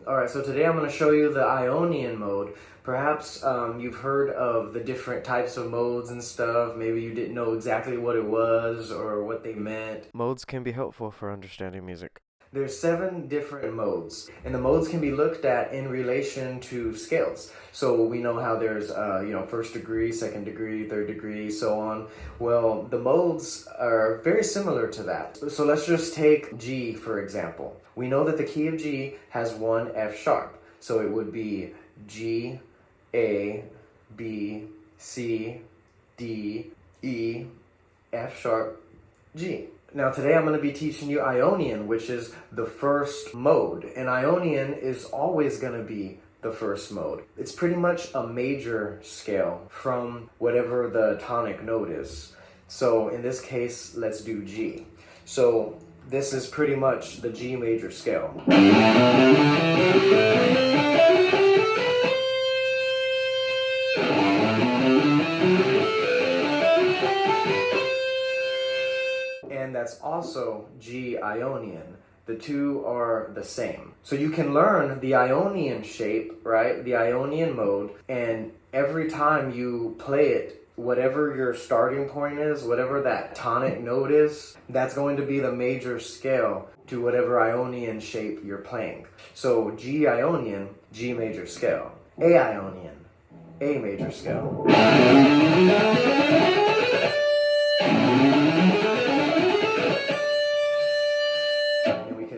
Alright, so today I'm going to show you the Ionian mode. Perhaps you've heard of the different types of modes and stuff. Maybe you didn't know exactly what it was or what they meant. Modes can be helpful for understanding music. There's 7 different modes, and the modes can be looked at in relation to scales. So we know how there's, first degree, second degree, third degree, so on. Well, the modes are very similar to that. So let's just take G, for example. We know that the key of G has one F sharp. So it would be G, A, B, C, D, E, F sharp, G. Now today I'm going to be teaching you Ionian, which is the first mode. And Ionian is always going to be the first mode. It's pretty much a major scale from whatever the tonic note is. So in this case, let's do G. So this is pretty much the G major scale. And that's also G Ionian. The two are the same. So you can learn the Ionian shape, right? The Ionian mode, and every time you play it, whatever your starting point is, whatever that tonic note is, that's going to be the major scale to whatever Ionian shape you're playing. So G Ionian, G major scale. A Ionian, A major scale.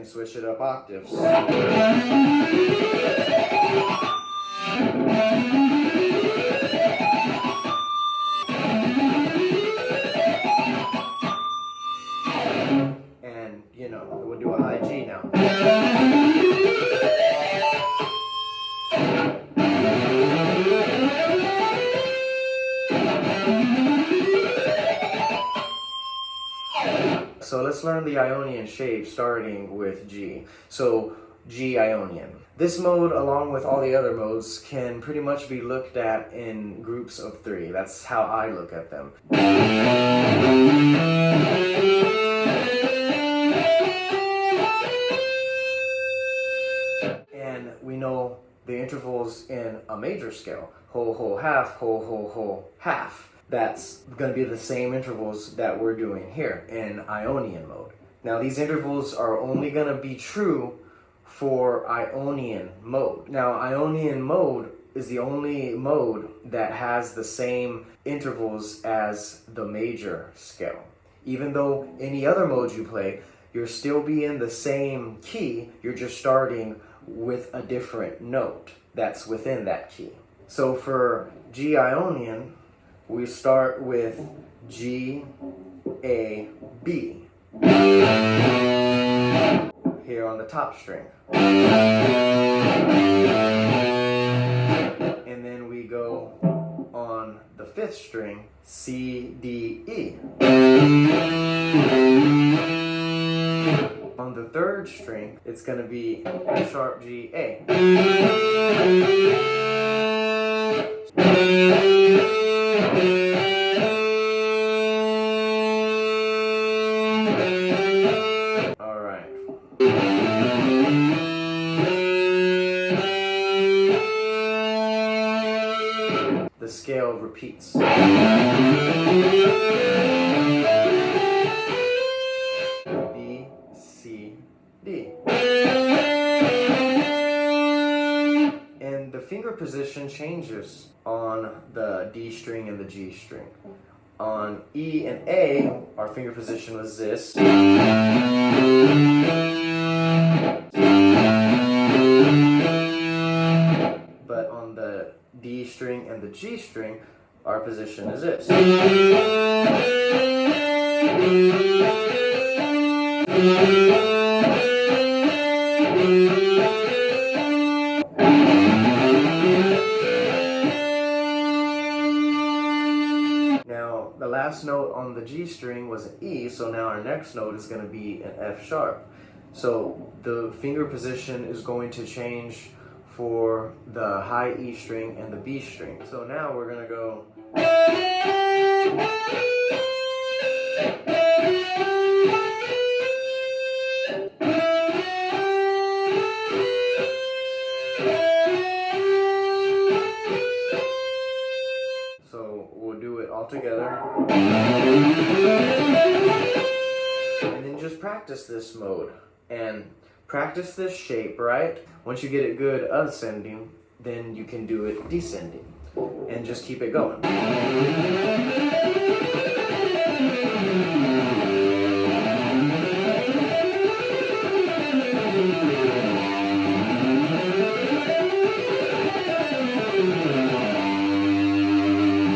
Switch it up octaves. And, we'll do a high G now. So let's learn the Ionian shape starting with G. So G Ionian. This mode, along with all the other modes, can pretty much be looked at in groups of 3. That's how I look at them. And we know the intervals in a major scale. Whole, whole, half, whole, whole, whole, half. That's going to be the same intervals that we're doing here in Ionian mode. Now these intervals are only going to be true for Ionian mode. Now Ionian mode is the only mode that has the same intervals as the major scale. Even though any other mode you play, you'll still be in the same key, you're just starting with a different note that's within that key. So for G Ionian, we start with G, A, B. Here on the top string. And then we go on the 5th string, C, D, E. On the 3rd string, it's going to be F sharp, G, A. Alright. The scale repeats. B, C, D. And the finger position changes on the D string and the G string. On E and A, our finger position was this. But on the D string and the G string, our position is this. The last note on the G string was an E, so now our next note is going to be an F sharp. So the finger position is going to change for the high E string and the B string. So now we're going to go. And then just practice this mode and practice this shape, right? Once you get it good ascending, then you can do it descending and just keep it going.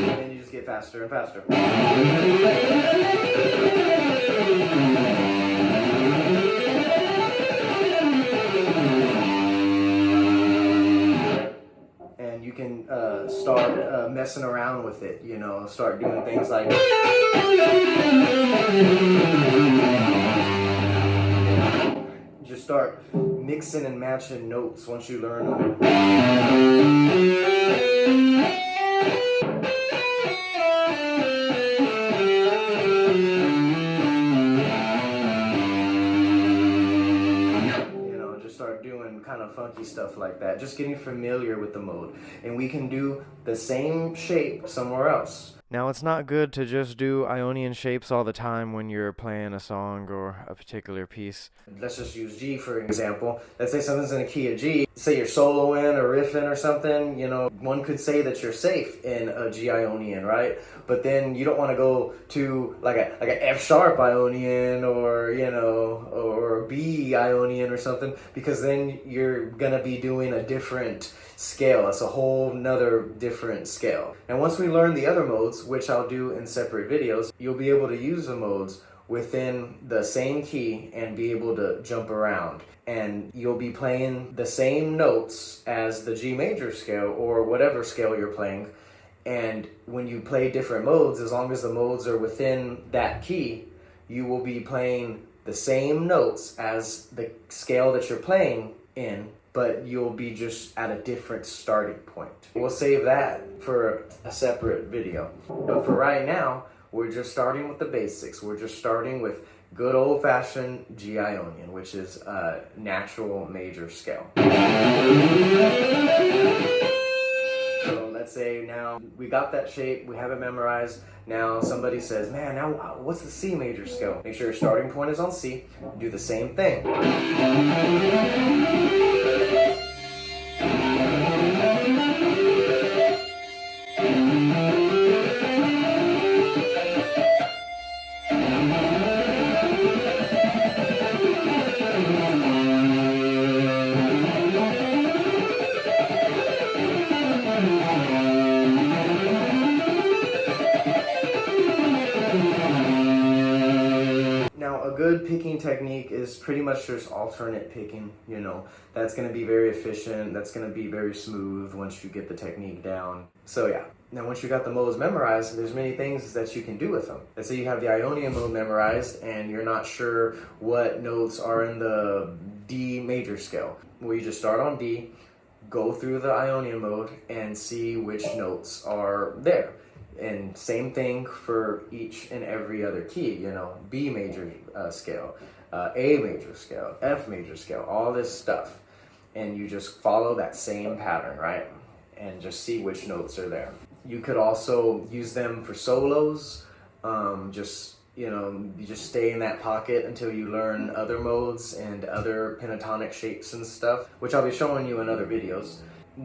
And you just get faster and faster. And you can start messing around with it, you know, start doing things like just start mixing and matching notes once you learn them. Start doing kind of funky stuff like that, just getting familiar with the mode, and we can do the same shape somewhere else. Now, it's not good to just do Ionian shapes all the time when you're playing a song or a particular piece. Let's just use G for example. Let's say something's in a key of G. Say you're soloing or riffing or something, you know, one could say that you're safe in a G Ionian, right? But then you don't want to go to like a F sharp Ionian or, you know, or a B Ionian or something, because then you're gonna be doing a different scale. It's a whole nother different scale. And once we learn the other modes, which I'll do in separate videos, you'll be able to use the modes within the same key and be able to jump around. And you'll be playing the same notes as the G major scale or whatever scale you're playing. And when you play different modes, as long as the modes are within that key, you will be playing the same notes as the scale that you're playing in, but you'll be just at a different starting point. We'll save that for a separate video. But for right now, we're just starting with the basics. We're just starting with good old-fashioned G Ionian, which is a natural major scale. So let's say now we got that shape, we have it memorized. Now somebody says, man, now what's the C major scale? Make sure your starting point is on C. Do the same thing. Now, a good picking technique is pretty much just alternate picking, you know. That's going to be very efficient, that's going to be very smooth once you get the technique down. So yeah, now once you got the modes memorized, there's many things that you can do with them. Let's say you have the Ionian mode memorized and you're not sure what notes are in the D major scale. Well, you just start on D, go through the Ionian mode and see which notes are there. And same thing for each and every other key, you know, B major scale, A major scale, F major scale, all this stuff. And you just follow that same pattern, right? And just see which notes are there. You could also use them for solos, you just stay in that pocket until you learn other modes and other pentatonic shapes and stuff, which I'll be showing you in other videos.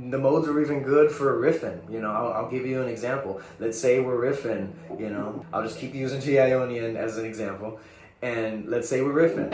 The modes are even good for riffing, you know. I'll give you an example. Let's say we're riffing, you know. I'll just keep using G Ionian as an example. And let's say we're riffing.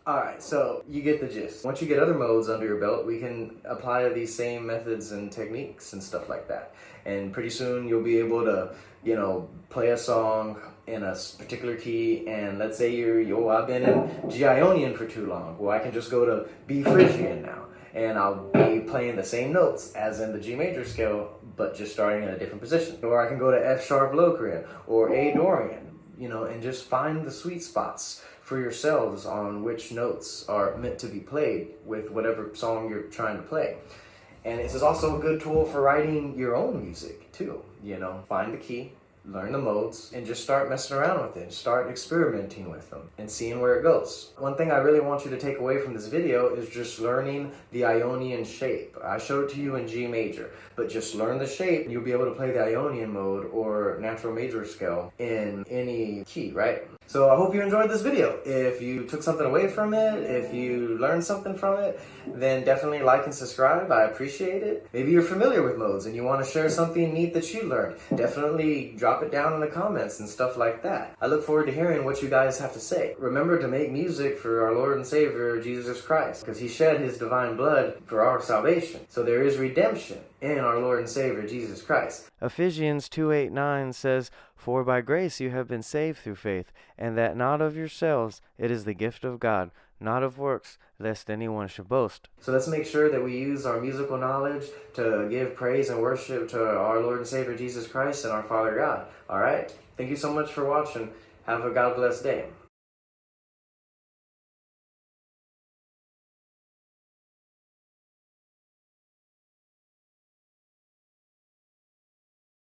Alright, so you get the gist. Once you get other modes under your belt, we can apply these same methods and techniques and stuff like that. And pretty soon you'll be able to, you know, play a song in a particular key, and let's say I've been in G Ionian for too long. Well, I can just go to B Phrygian now, and I'll be playing the same notes as in the G major scale, but just starting in a different position. Or I can go to F sharp Locrian or A Dorian, you know, and just find the sweet spots for yourselves on which notes are meant to be played with whatever song you're trying to play. And this is also a good tool for writing your own music too. You know, find the key, learn the modes, and just start messing around with it. Start experimenting with them and seeing where it goes. One thing I really want you to take away from this video is just learning the Ionian shape. I showed it to you in G major, but just learn the shape and you'll be able to play the Ionian mode or natural major scale in any key, right? So I hope you enjoyed this video. If you took something away from it, if you learned something from it, then definitely like and subscribe. I appreciate it. Maybe you're familiar with modes and you want to share something neat that you learned. Definitely drop it down in the comments and stuff like that. I look forward to hearing what you guys have to say. Remember to make music for our Lord and Savior, Jesus Christ, because he shed his divine blood for our salvation. So there is redemption in our Lord and Savior, Jesus Christ. Ephesians 2:8-9 says, "For by grace you have been saved through faith, and that not of yourselves, it is the gift of God, not of works, lest anyone should boast." So let's make sure that we use our musical knowledge to give praise and worship to our Lord and Savior, Jesus Christ, and our Father God. All right? Thank you so much for watching. Have a God bless day.